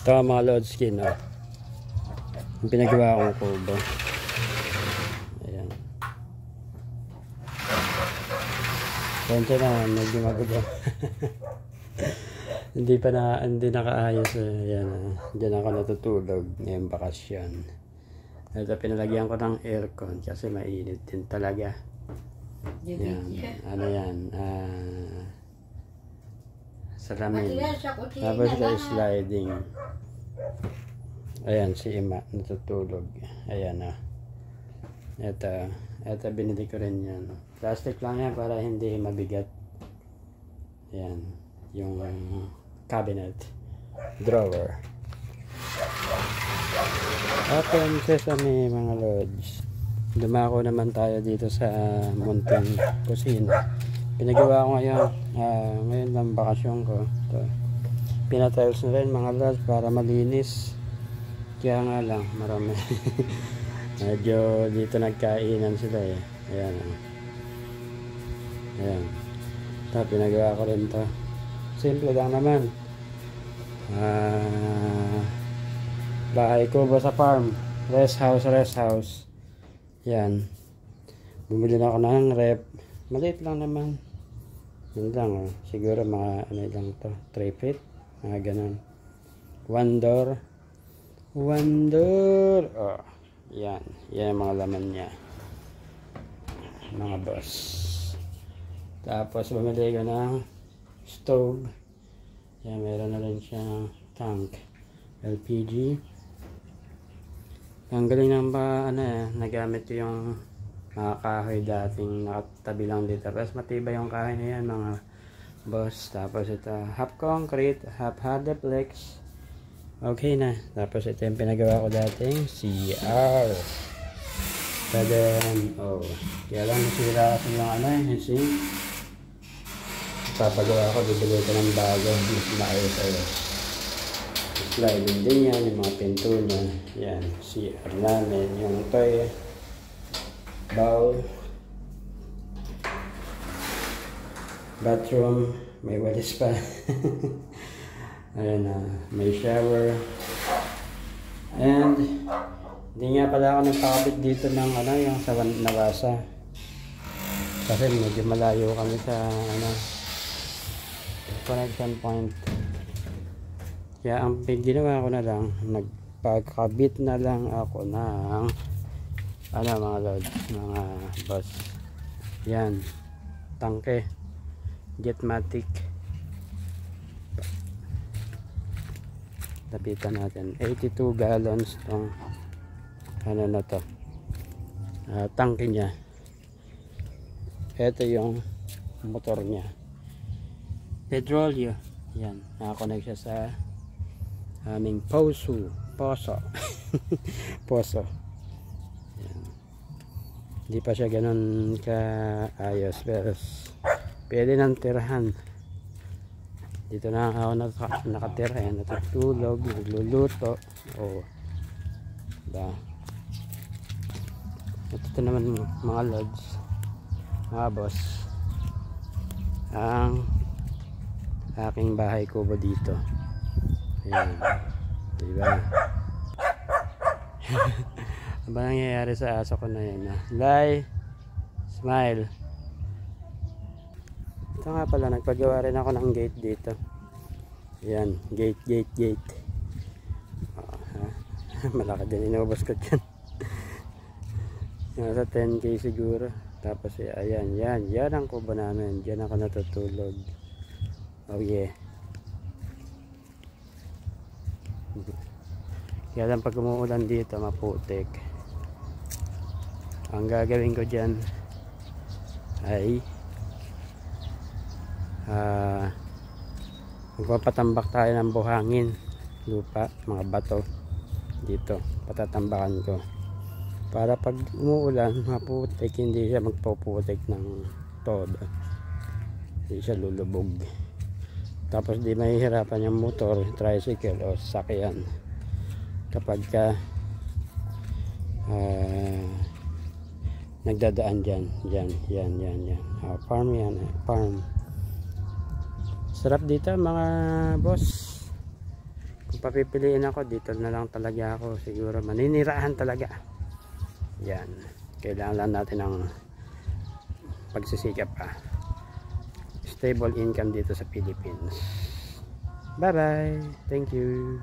Ito mga load skin, oh. Yung pinagawa kong kubo. Ayan. Konti na, medyo magulo. Hindi nakaayos. Ayan, diyan ako natutulog ngayong bakasyon. Ito, pinalagyan ko ng aircon kasi mainit din talaga. Yan, ano yan, salamin. Tapos ito sliding. Ayan, si Ima natutulog. Ayan, ito binili ko rin yan. Plastic lang yan para hindi mabigat. Ayan, yung cabinet drawer. Open sesame mga lods. Dumako naman tayo dito sa munting kusina. Pinagawa ko ngayon lang bakasyon ko. Ito. Pinatiles na rin mga lods para malinis. Kaya nga lang marami. Medyo dito nagkainan sila eh. Ayan. Ayan. Ito, pinagawa ko rin to. Simple lang naman. Bahay ko ba sa farm. Rest house. Yan. Bumili na ako ng rep. Maliit lang naman. Yan lang, oh. Siguro mga ano lang to, 3 feet. Mga ganun. One door. Oh. Yan. Yan ang mga laman niya. Mga boss. Tapos bumili ko ng stove. Yan, meron na rin siyang tank. LPG. Ang galing ng nagamit ko yung mga kahoy dating nakatabi lang dito. Tapos matibay yung kahoy na yan mga boss. Tapos ito half concrete, half hardplex. Okay na. Tapos ito yung pinagawa ko dating CR. Then, kaya lang nasira kasi yung yung sink. Papagawa ko, bibili ko ng bago. Mas maayos. Sliding din yan, yung mga pinto niya. Yan, CR namin, yung toy bowl, bathroom, may walis pa. Ayan, may shower. And hindi nga pala ako nagpakabit dito ng yung sa nabasa. Kasi medyo malayo kami sa connection point. Kaya ang ginawa ko na lang, nagpagkabit na lang ako ng mga load, mga boss. Yan, tangke, Jetmatic. Tapitan natin, 82 gallons tong na to, tangke niya. Ito yung motor niya, petrolyo. Yan, nakakonect siya sa aming poso. Yan. Hindi pa siya ganun kaayos, pero pwede nang tirahan. Dito na ako nakatira, natutulog, nagluluto. Diba? Ito naman mga lods, mga boss, ang aking bahay kubo dito. Ayan. Diba? Ano ba nangyayari sa aso ko na yan? Lai, smile. Ito nga pala, nagpagawa rin ako ng gate dito. Ayan, gate. Malaki din, inubos ko dyan. Nasa 10K siguro. Tapos ayan, yan ang kubo namin. Diyan ako natutulog. Oh yeah. Kaya lang pag umuulan dito maputik. Ang gagawin ko dyan ay magpapatambak tayo ng buhangin, lupa, mga bato dito. Patatambakan ko para pag umuulan maputik, hindi siya magpuputik ng todo, hindi siya lulubog. Tapos di mahihirapan yung motor, tricycle o sasakyan kapag nagdadaan dyan. Farm yan, farm. Sarap dito mga boss. Kung papipiliin ako, dito na lang talaga ako siguro maninirahan talaga. Yan, kailangan lang natin ng pagsisikap pa. Stable income dito sa Philippines. Bye bye, thank you.